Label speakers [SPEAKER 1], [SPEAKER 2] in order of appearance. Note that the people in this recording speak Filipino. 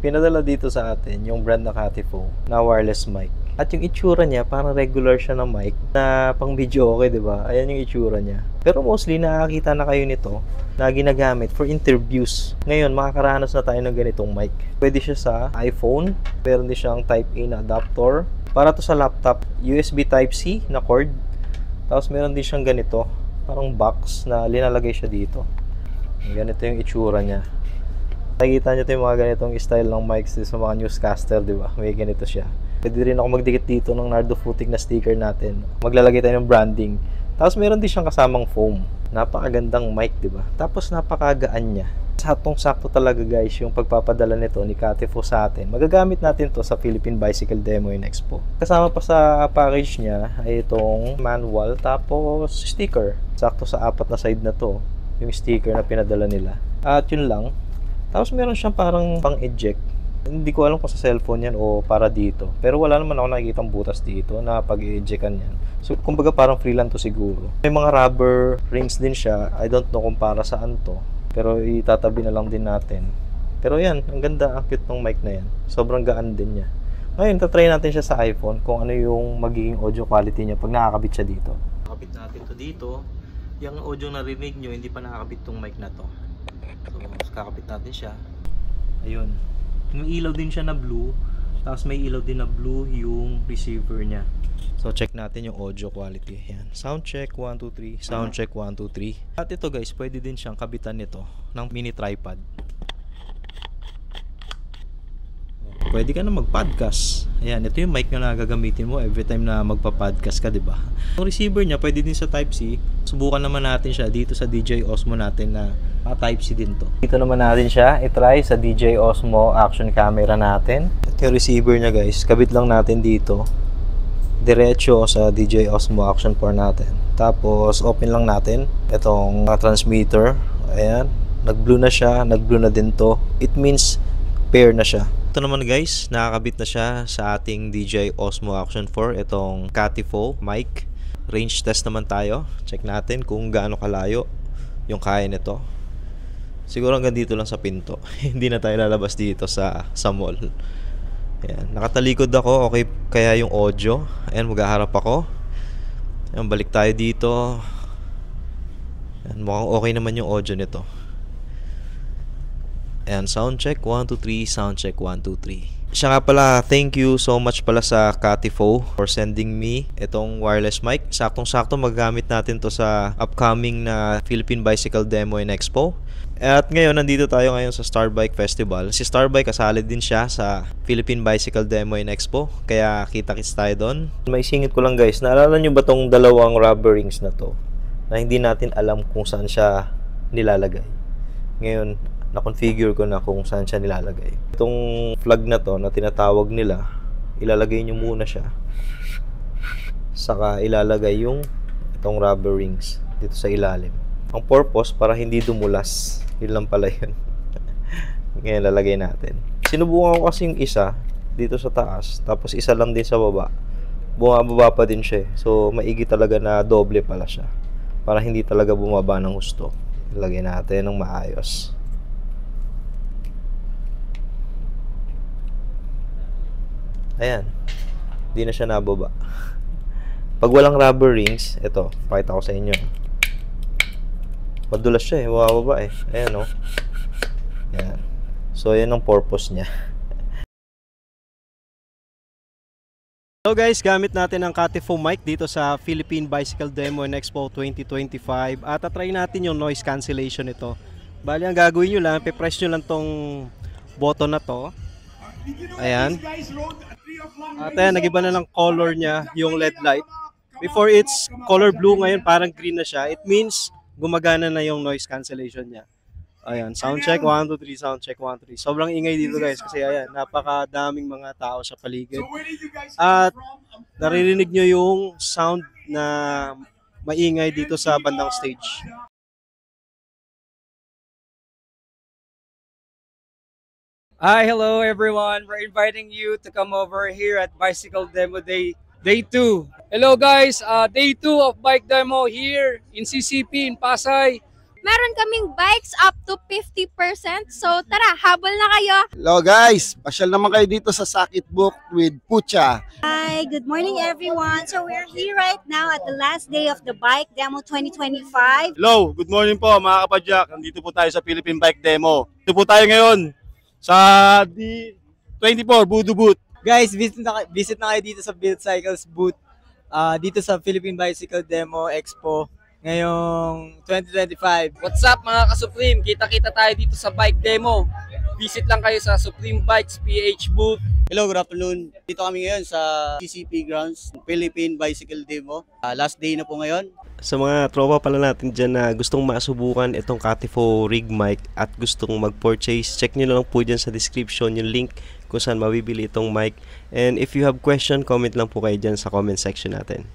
[SPEAKER 1] Pinadala dito sa atin yung brand na Catifo na wireless mic. At yung itsura niya, parang regular siya na mic na pang video okay, di ba? Ayan yung itsura niya. Pero mostly nakakita na kayo nito na ginagamit for interviews. Ngayon, makakaranas na tayo ng ganitong mic. Pwede siya sa iPhone, meron din siyang Type A na adapter. Para to sa laptop, USB Type-C na cord. Tapos meron din siyang ganito, parang box na linalagay siya dito. Ganito yung itsura niya. Nakikita nyo ito yung mga ganitong style ng mics sa mga newscaster, di ba? May ganito siya. Pwede rin ako magdikit dito ng Nardo Footing na sticker natin. Maglalagay tayo ng branding. Tapos meron din siyang kasamang foam. Napakagandang mic, di ba? Tapos napakagaan niya. Saktong-sakto talaga guys yung pagpapadala nito ni Catifo sa atin. Magagamit natin to sa Philippine Bicycle Demo in Expo. Kasama pa sa package niya ay itong manual tapos sticker. Sakto sa 4 na side na to yung sticker na pinadala nila. At yun lang. Tapos meron siyang parang pang-eject. Hindi ko alam kung sa cellphone yan o para dito. Pero wala naman ako nakikitang butas dito na pag-ejectan yan. So, kumbaga parang free lang to siguro. May mga rubber rings din siya. I don't know kung para saan to. Pero itatabi na lang din natin. Pero yan, ang ganda, ang cute ng mic na yan. Sobrang gaan din niya. Ngayon, tatry natin siya sa iPhone kung ano yung magiging audio quality niya pag nakakabit siya dito. Nakakabit natin to dito. Yung audio narinig nyo, hindi pa nakakabit tong mic na to. So, kakabit natin siya. Ayun. May ilaw din siya na blue. Tapos may ilaw din na blue yung receiver niya. So, check natin yung audio quality. Ayan. Sound check, 1, 2, 3. Sound check, 1, 2, 3. At ito guys, pwede din siyang kabitan nito ng mini tripod. Pwede ka na mag-podcast. Ayan, ito yung mic na gagamitin mo every time na magpa-podcast ka, diba? Yung receiver niya, pwede din sa Type-C. Subukan naman natin siya dito sa DJI Osmo natin na Type-C din to. Dito naman natin siya i-try sa DJI Osmo action camera natin. Ito yung receiver niya guys. Kabit lang natin dito. Diretso sa DJI Osmo Action 4 natin. Tapos, open lang natin itong transmitter. Ayan. Nag-blue na siya. Nag-blue na din to. It means pair na siya. Ito naman guys, nakakabit na siya sa ating DJI Osmo Action 4, itong Catifo mic. Range test naman tayo. Check natin kung gaano kalayo yung kaya nito. Siguro hanggang dito lang sa pinto. Hindi na tayo lalabas dito sa mall. Ayan, nakatalikod ako, okay kaya yung audio. Ayan, maghaharap ako. Ayan, balik tayo dito. Ayan, mukhang okay naman yung audio nito. Ayan, sound check 1, 2, 3, sound check 1, 2, 3. Siya nga pala, thank you so much pala sa Catifo for sending me itong wireless mic. Saktong-sakto magagamit natin to sa upcoming na Philippine Bicycle Demo in Expo. At ngayon, nandito tayo ngayon sa Starbike Festival. Si Starbike kasali din siya sa Philippine Bicycle Demo in Expo. Kaya kita-kits tayo doon. May singit ko lang guys, naalala nyo ba tong dalawang rubber rings na to? Na hindi natin alam kung saan siya nilalagay. Ngayon, na-configure ko na kung saan siya nilalagay. Itong plug na to na tinatawag nila, ilalagay nyo muna siya. Saka ilalagay yung itong rubber rings dito sa ilalim. Ang purpose, para hindi dumulas. Yun lang pala yun. Ngayon lalagay natin. Sinubukan ko kasi yung isa dito sa taas, tapos isa lang din sa baba. Bumababa pa din siya. So maigi talaga na doble pala siya. Para hindi talaga bumaba ng husto. Ilagay natin ng maayos. Ayan, hindi na siya nababa. Pag walang rubber rings, ito, pakita ko sa inyo. Madulas siya eh, bumababa eh. Ayan o. Ayan. So, yan ang purpose niya. So guys, gamit natin ang Catifo mic dito sa Philippine Bicycle Demo and Expo 2025 at try natin yung noise cancellation nito. Bali ang gagawin nyo lang, pe-press nyo lang tong button na to. Ayan. At ayan, nagiba na ng color niya yung LED light. Before it's color blue, ngayon parang green na siya. It means gumagana na yung noise cancellation niya. Ayan, sound check 1 2 3, sound check 1 2 3. Sobrang ingay dito guys kasi ayan, napakadaming mga tao sa paligid. At naririnig nyo yung sound na maingay dito sa bandang stage.
[SPEAKER 2] Hi, hello everyone. We're inviting you to come over here at Bicycle Demo Day 2. Hello guys, Day 2 of Bike Demo here in CCP in Pasay.
[SPEAKER 3] Meron kaming bikes up to 50%. So tara, habol na kayo.
[SPEAKER 4] Hello guys, pasyal naman kayo dito sa Sakit Book with Pucha.
[SPEAKER 5] Hi, good morning everyone. So we're here right now at the last day of the Bike Demo 2025.
[SPEAKER 6] Hello, good morning po mga kapadyak. Nandito po tayo sa Philippine Bike Demo. Dito po tayo ngayon sa D24 Budo Booth.
[SPEAKER 7] Guys, visit na kayo dito sa Build Cycles booth dito sa Philippine Bicycle Demo Expo ngayong 2025.
[SPEAKER 2] What's up mga ka-Supreme? Kita-kita tayo dito sa Bike Demo. Visit lang kayo sa Supreme Bikes PH booth.
[SPEAKER 8] Hello, good afternoon. Dito kami ngayon sa CCP Grounds, Philippine Bicycle Demo. Last day na po ngayon.
[SPEAKER 1] Sa mga tropa pala natin dyan na gustong masubukan itong Catifo rig mic at gustong mag-purchase, check nyo lang po dyan sa description yung link kung saan mabibili itong mic. And if you have question, comment lang po kayo dyan sa comment section natin.